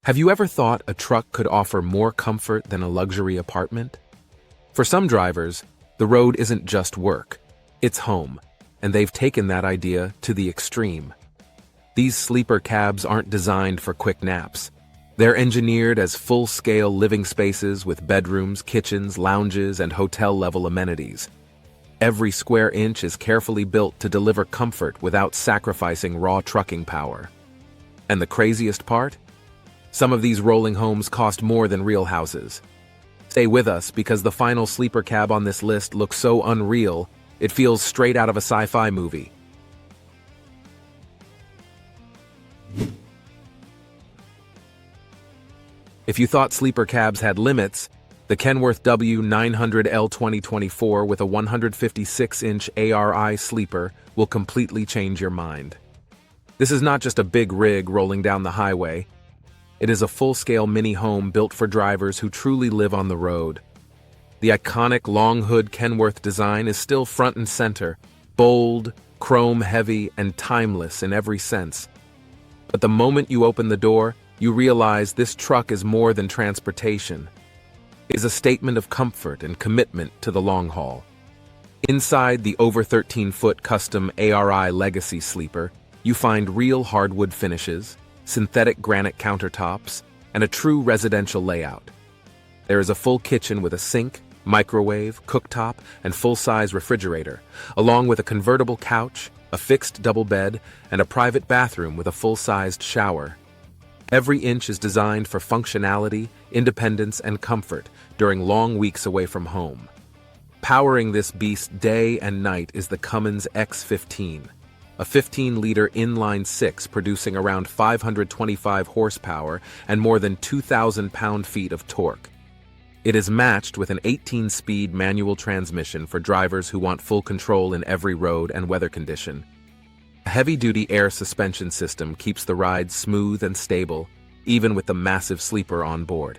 Have you ever thought a truck could offer more comfort than a luxury apartment? For some drivers, the road isn't just work, it's home, and they've taken that idea to the extreme. These sleeper cabs aren't designed for quick naps. They're engineered as full-scale living spaces with bedrooms, kitchens, lounges, and hotel-level amenities. Every square inch is carefully built to deliver comfort without sacrificing raw trucking power. And the craziest part? Some of these rolling homes cost more than real houses. Stay with us because the final sleeper cab on this list looks so unreal, it feels straight out of a sci-fi movie. If you thought sleeper cabs had limits, the Kenworth W900L 2024 with a 156-inch ARI sleeper will completely change your mind. This is not just a big rig rolling down the highway. It is a full-scale mini-home built for drivers who truly live on the road. The iconic long-hood Kenworth design is still front and center, bold, chrome-heavy, and timeless in every sense. But the moment you open the door, you realize this truck is more than transportation. It is a statement of comfort and commitment to the long haul. Inside the over 13-foot custom ARI Legacy sleeper, you find real hardwood finishes, synthetic granite countertops, and a true residential layout. There is a full kitchen with a sink, microwave, cooktop, and full-size refrigerator, along with a convertible couch, a fixed double bed, and a private bathroom with a full-sized shower. Every inch is designed for functionality, independence, and comfort during long weeks away from home. Powering this beast day and night is the Cummins X15, a 15-liter inline-six producing around 525 horsepower and more than 2,000 pound-feet of torque. It is matched with an 18-speed manual transmission for drivers who want full control in every road and weather condition. A heavy-duty air suspension system keeps the ride smooth and stable, even with the massive sleeper on board.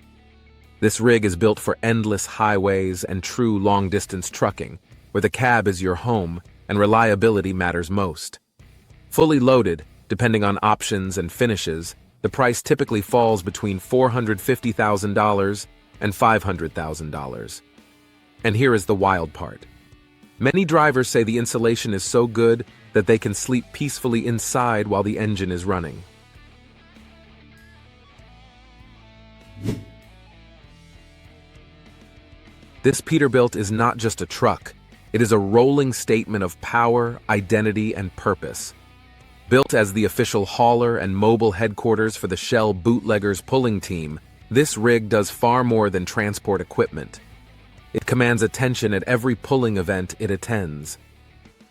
This rig is built for endless highways and true long-distance trucking, where the cab is your home and reliability matters most. Fully loaded, depending on options and finishes, the price typically falls between $450,000 and $500,000. And here is the wild part. Many drivers say the insulation is so good that they can sleep peacefully inside while the engine is running. This Peterbilt is not just a truck, it is a rolling statement of power, identity, and purpose. Built as the official hauler and mobile headquarters for the Shell Bootleggers pulling team, this rig does far more than transport equipment. It commands attention at every pulling event it attends.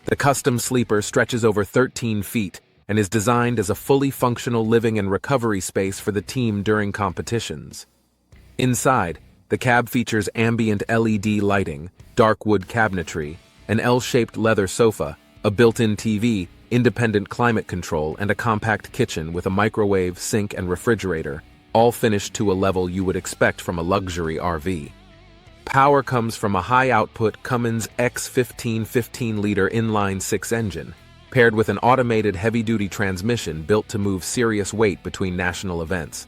The custom sleeper stretches over 13 feet and is designed as a fully functional living and recovery space for the team during competitions. Inside, the cab features ambient LED lighting, dark wood cabinetry, an L-shaped leather sofa, a built-in TV, independent climate control, and a compact kitchen with a microwave, sink, and refrigerator, all finished to a level you would expect from a luxury RV. Power comes from a high-output Cummins X15 15-liter inline-six engine, paired with an automated heavy-duty transmission built to move serious weight between national events.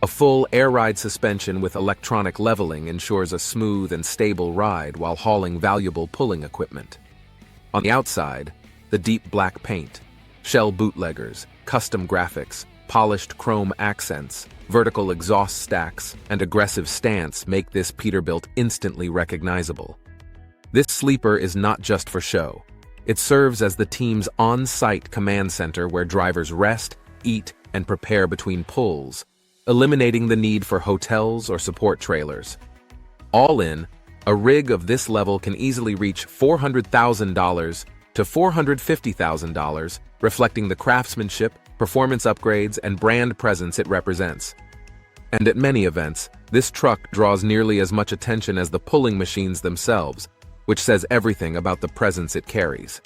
A full air-ride suspension with electronic leveling ensures a smooth and stable ride while hauling valuable pulling equipment. On the outside, the deep black paint, Shell Bootleggers, custom graphics, polished chrome accents, vertical exhaust stacks, and aggressive stance make this Peterbilt instantly recognizable. This sleeper is not just for show. It serves as the team's on-site command center where drivers rest, eat, and prepare between pulls, eliminating the need for hotels or support trailers. All in, a rig of this level can easily reach $400,000 to $450,000, reflecting the craftsmanship, performance upgrades, and brand presence it represents. And at many events, this truck draws nearly as much attention as the pulling machines themselves, which says everything about the presence it carries.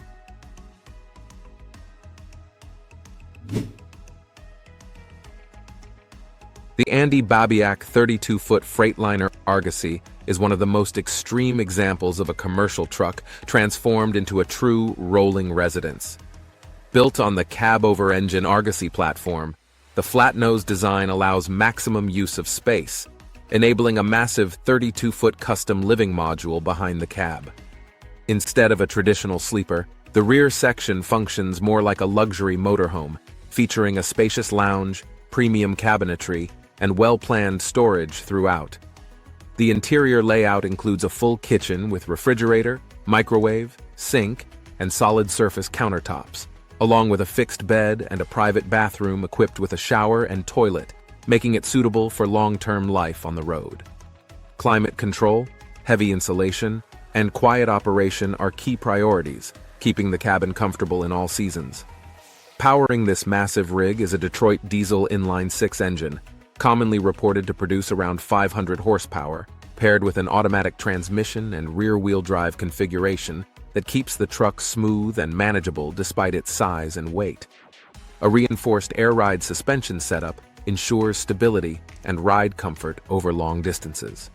The Andy Babiak 32-foot Freightliner Argosy is one of the most extreme examples of a commercial truck transformed into a true rolling residence. Built on the cab-over-engine Argosy platform, The flat-nose design allows maximum use of space, enabling a massive 32-foot custom living module behind the cab. Instead of a traditional sleeper, the rear section functions more like a luxury motorhome, featuring a spacious lounge, premium cabinetry, and well-planned storage throughout. The interior layout includes a full kitchen with refrigerator, microwave, sink, and solid-surface countertops, along with a fixed bed and a private bathroom equipped with a shower and toilet, making it suitable for long-term life on the road. Climate control, heavy insulation, and quiet operation are key priorities, keeping the cabin comfortable in all seasons. Powering this massive rig is a Detroit diesel inline-six engine, commonly reported to produce around 500 horsepower, paired with an automatic transmission and rear-wheel drive configuration that keeps the truck smooth and manageable despite its size and weight. A reinforced air ride suspension setup ensures stability and ride comfort over long distances.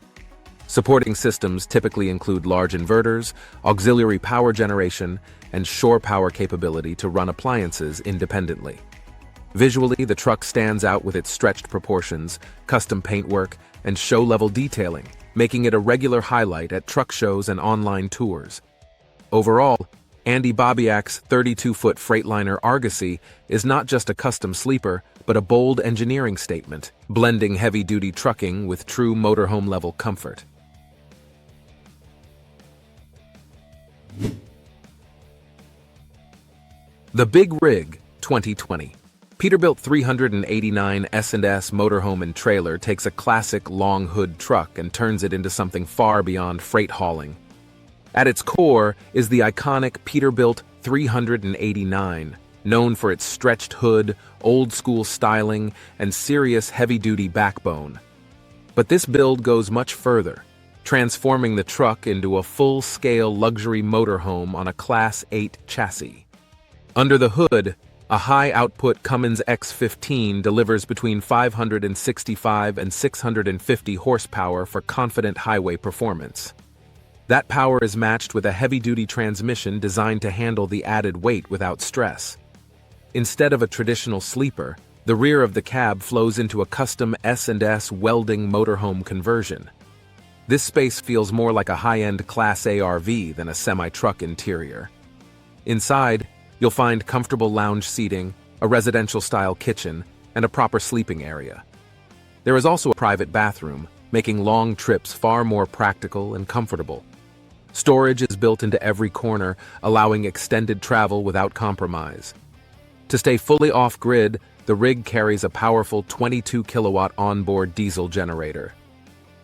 Supporting systems typically include large inverters, auxiliary power generation, and shore power capability to run appliances independently. Visually, the truck stands out with its stretched proportions, custom paintwork, and show-level detailing, making it a regular highlight at truck shows and online tours. Overall, Andy Babiak's 32-foot Freightliner Argosy is not just a custom sleeper, but a bold engineering statement, blending heavy-duty trucking with true motorhome-level comfort. The Big Rig 2020. Peterbilt 389 S&S motorhome and trailer takes a classic long hood truck and turns it into something far beyond freight hauling. At its core is the iconic Peterbilt 389, known for its stretched hood, old-school styling, and serious heavy-duty backbone. But this build goes much further, transforming the truck into a full-scale luxury motorhome on a Class 8 chassis. Under the hood, a high-output Cummins X15 delivers between 565 and 650 horsepower for confident highway performance. That power is matched with a heavy-duty transmission designed to handle the added weight without stress. Instead of a traditional sleeper, the rear of the cab flows into a custom S&S welding motorhome conversion. This space feels more like a high-end Class A RV than a semi-truck interior. Inside, you'll find comfortable lounge seating, a residential-style kitchen, and a proper sleeping area. There is also a private bathroom, making long trips far more practical and comfortable. Storage is built into every corner, allowing extended travel without compromise. To stay fully off-grid, the rig carries a powerful 22-kilowatt onboard diesel generator.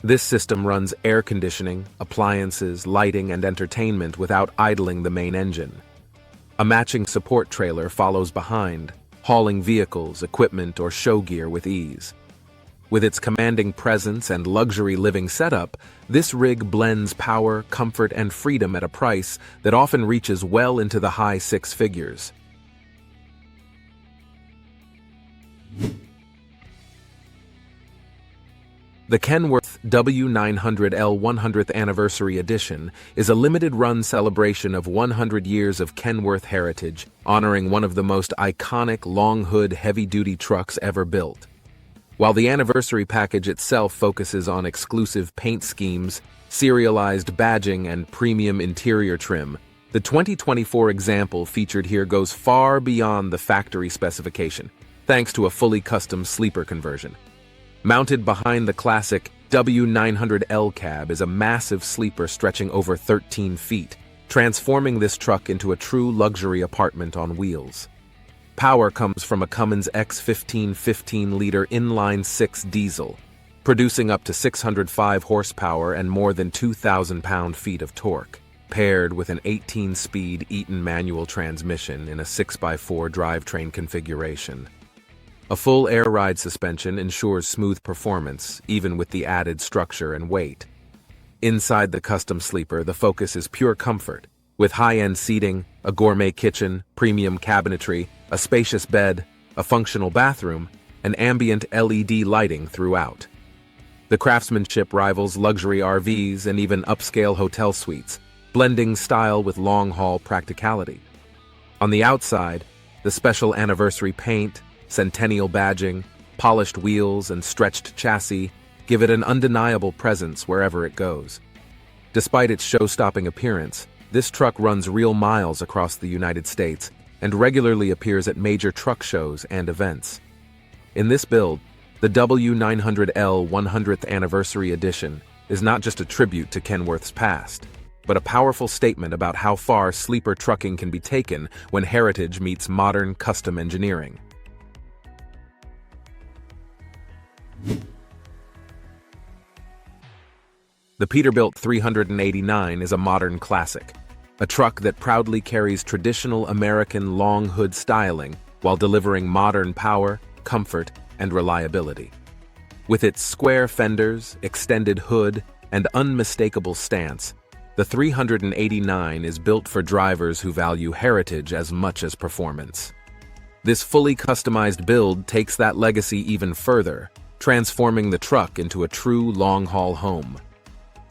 This system runs air conditioning, appliances, lighting, and entertainment without idling the main engine. A matching support trailer follows behind, hauling vehicles, equipment, or show gear with ease. With its commanding presence and luxury living setup, this rig blends power, comfort, and freedom at a price that often reaches well into the high six figures. The Kenworth W900L 100th Anniversary Edition is a limited-run celebration of 100 years of Kenworth heritage, honoring one of the most iconic long-hood heavy-duty trucks ever built. While the anniversary package itself focuses on exclusive paint schemes, serialized badging, and premium interior trim, the 2024 example featured here goes far beyond the factory specification, thanks to a fully custom sleeper conversion. Mounted behind the classic W900L cab is a massive sleeper stretching over 13 feet, transforming this truck into a true luxury apartment on wheels. Power comes from a Cummins X15 15-liter inline-six diesel, producing up to 605 horsepower and more than 2,000 pound-feet of torque, paired with an 18-speed Eaton manual transmission in a 6x4 drivetrain configuration. A full air ride suspension ensures smooth performance, even with the added structure and weight. Inside the custom sleeper, the focus is pure comfort, with high-end seating, a gourmet kitchen, premium cabinetry, a spacious bed, a functional bathroom, and ambient LED lighting throughout. The craftsmanship rivals luxury RVs and even upscale hotel suites, blending style with long-haul practicality. On the outside, the special anniversary paint, Centennial badging, polished wheels, and stretched chassis give it an undeniable presence wherever it goes. Despite its show-stopping appearance, this truck runs real miles across the United States and regularly appears at major truck shows and events. In this build, the W900L 100th Anniversary Edition is not just a tribute to Kenworth's past, but a powerful statement about how far sleeper trucking can be taken when heritage meets modern custom engineering. The Peterbilt 389 is a modern classic, a truck that proudly carries traditional American long hood styling while delivering modern power, comfort, and reliability. With its square fenders, extended hood, and unmistakable stance, the 389 is built for drivers who value heritage as much as performance. This fully customized build takes that legacy even further, transforming the truck into a true long-haul home.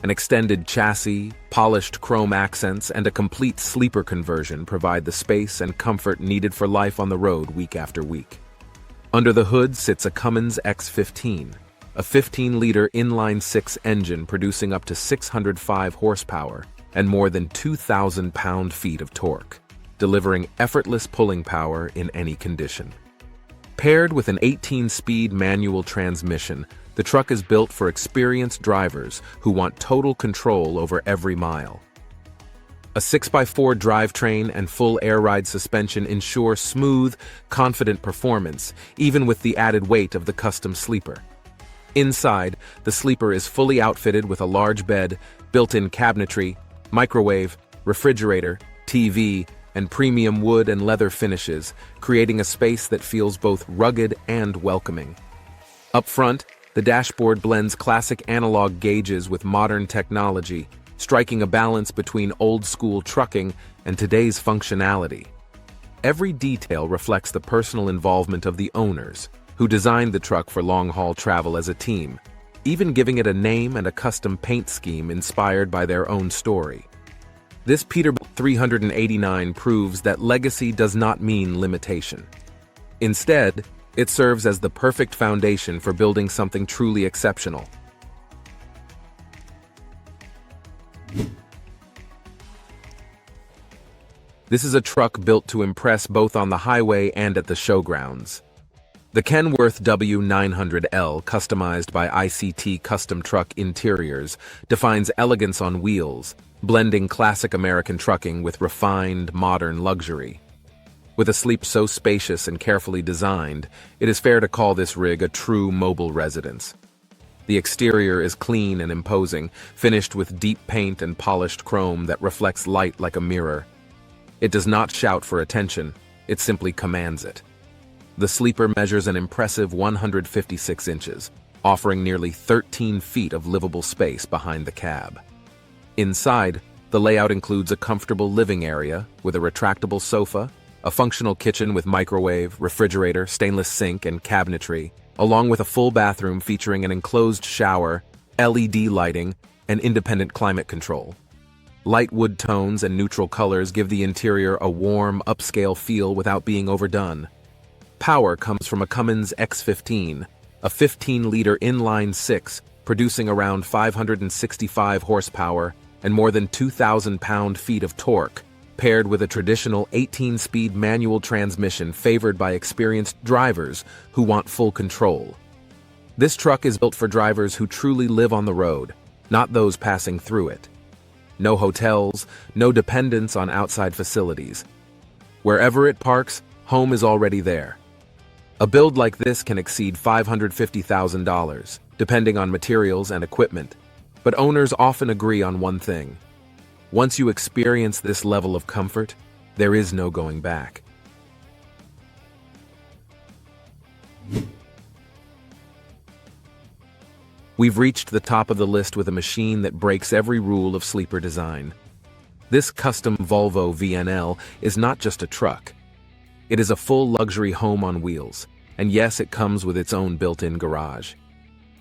An extended chassis, polished chrome accents, and a complete sleeper conversion provide the space and comfort needed for life on the road week after week. Under the hood sits a Cummins X15, a 15-liter inline-six engine producing up to 605 horsepower and more than 2,000 pound-feet of torque, delivering effortless pulling power in any condition. Paired with an 18-speed manual transmission, the truck is built for experienced drivers who want total control over every mile. A 6x4 drivetrain and full air ride suspension ensure smooth, confident performance, even with the added weight of the custom sleeper. Inside, the sleeper is fully outfitted with a large bed, built-in cabinetry, microwave, refrigerator, TV, and premium wood and leather finishes, creating a space that feels both rugged and welcoming. Up front, the dashboard blends classic analog gauges with modern technology, striking a balance between old-school trucking and today's functionality. Every detail reflects the personal involvement of the owners, who designed the truck for long-haul travel as a team, even giving it a name and a custom paint scheme inspired by their own story. This Peterbilt 389 proves that legacy does not mean limitation. Instead, it serves as the perfect foundation for building something truly exceptional. This is a truck built to impress both on the highway and at the showgrounds. The Kenworth W900L, customized by ICT Custom Truck Interiors, defines elegance on wheels, blending classic American trucking with refined, modern luxury. With a sleep so spacious and carefully designed, it is fair to call this rig a true mobile residence. The exterior is clean and imposing, finished with deep paint and polished chrome that reflects light like a mirror. It does not shout for attention, it simply commands it. The sleeper measures an impressive 156 inches, offering nearly 13 feet of livable space behind the cab. Inside, the layout includes a comfortable living area with a retractable sofa, a functional kitchen with microwave, refrigerator, stainless sink, and cabinetry, along with a full bathroom featuring an enclosed shower, LED lighting, and independent climate control. Light wood tones and neutral colors give the interior a warm, upscale feel without being overdone. Power comes from a Cummins X15, a 15-liter inline-six, producing around 565 horsepower and more than 2,000 pound-feet of torque, paired with a traditional 18-speed manual transmission favored by experienced drivers who want full control. This truck is built for drivers who truly live on the road, not those passing through it. No hotels, no dependence on outside facilities. Wherever it parks, home is already there. A build like this can exceed $550,000, depending on materials and equipment, but owners often agree on one thing. Once you experience this level of comfort, there is no going back. We've reached the top of the list with a machine that breaks every rule of sleeper design. This custom Volvo VNL is not just a truck. It is a full luxury home on wheels, and yes, it comes with its own built-in garage.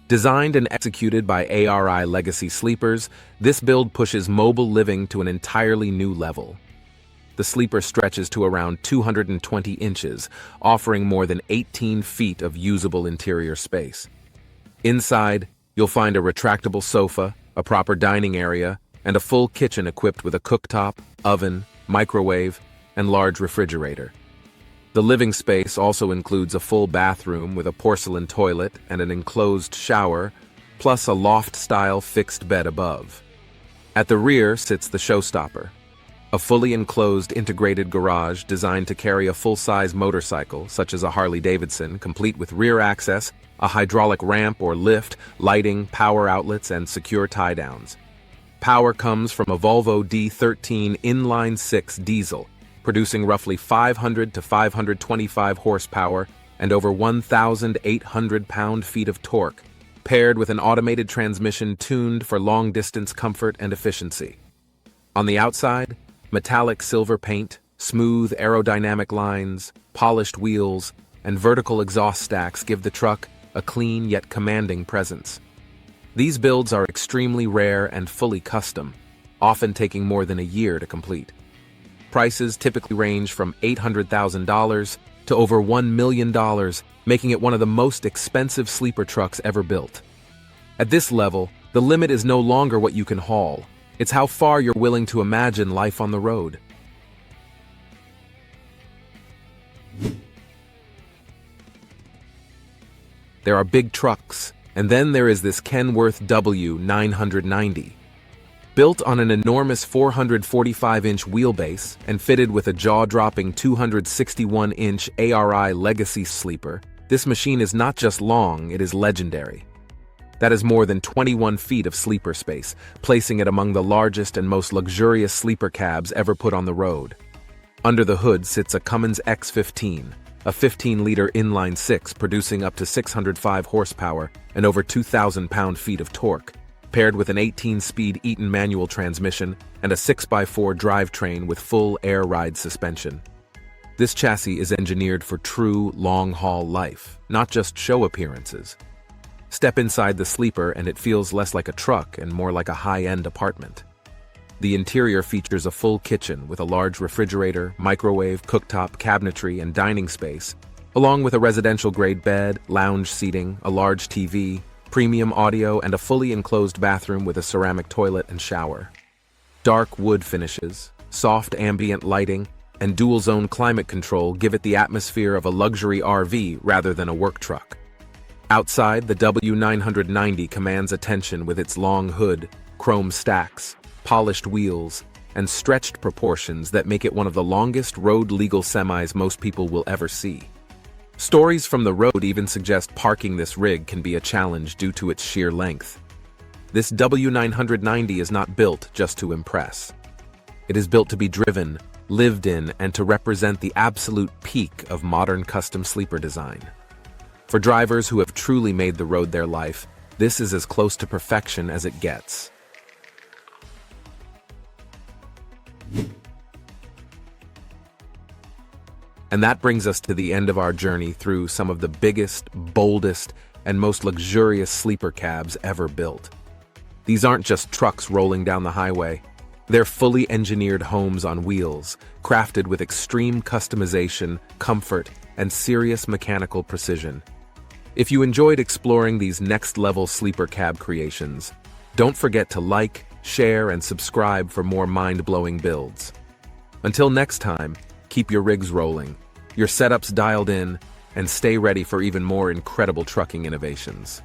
Designed and executed by ARI Legacy Sleepers, this build pushes mobile living to an entirely new level. the sleeper stretches to around 220 inches, offering more than 18 feet of usable interior space. Inside, you'll find a retractable sofa, a proper dining area, and a full kitchen equipped with a cooktop, oven, microwave, and large refrigerator. The living space also includes a full bathroom with a porcelain toilet and an enclosed shower, plus a loft-style fixed bed above. At the rear sits the showstopper, a fully enclosed integrated garage designed to carry a full-size motorcycle, such as a Harley-Davidson, complete with rear access, a hydraulic ramp or lift, lighting, power outlets, and secure tie-downs. Power comes from a Volvo D13 inline-6 diesel, producing roughly 500 to 525 horsepower and over 1,800 pound-feet of torque, paired with an automated transmission tuned for long-distance comfort and efficiency. On the outside, metallic silver paint, smooth aerodynamic lines, polished wheels, and vertical exhaust stacks give the truck a clean yet commanding presence. These builds are extremely rare and fully custom, often taking more than a year to complete. Prices typically range from $800,000 to over $1 million, making it one of the most expensive sleeper trucks ever built. At this level, the limit is no longer what you can haul. It's how far you're willing to imagine life on the road. There are big trucks, and then there is this Kenworth W990. Built on an enormous 445-inch wheelbase and fitted with a jaw-dropping 261-inch ARI Legacy sleeper, this machine is not just long, it is legendary. That is more than 21 feet of sleeper space, placing it among the largest and most luxurious sleeper cabs ever put on the road. Under the hood sits a Cummins X15, a 15-liter inline-6 producing up to 605 horsepower and over 2,000 pound-feet of torque, paired with an 18-speed Eaton manual transmission and a 6x4 drivetrain with full air-ride suspension. This chassis is engineered for true long-haul life, not just show appearances. Step inside the sleeper and it feels less like a truck and more like a high-end apartment. The interior features a full kitchen with a large refrigerator, microwave, cooktop, cabinetry, and dining space, along with a residential-grade bed, lounge seating, a large TV, premium audio, and a fully enclosed bathroom with a ceramic toilet and shower. Dark wood finishes, soft ambient lighting, and dual-zone climate control give it the atmosphere of a luxury RV rather than a work truck. Outside, the W990 commands attention with its long hood, chrome stacks, polished wheels, and stretched proportions that make it one of the longest road-legal semis most people will ever see. Stories from the road even suggest parking this rig can be a challenge due to its sheer length. This W990 is not built just to impress. It is built to be driven, lived in, and to represent the absolute peak of modern custom sleeper design. For drivers who have truly made the road their life, this is as close to perfection as it gets. And that brings us to the end of our journey through some of the biggest, boldest, and most luxurious sleeper cabs ever built. These aren't just trucks rolling down the highway. They're fully engineered homes on wheels, crafted with extreme customization, comfort, and serious mechanical precision. If you enjoyed exploring these next-level sleeper cab creations, don't forget to like, share, and subscribe for more mind-blowing builds. Until next time, keep your rigs rolling, your setups dialed in, and stay ready for even more incredible trucking innovations.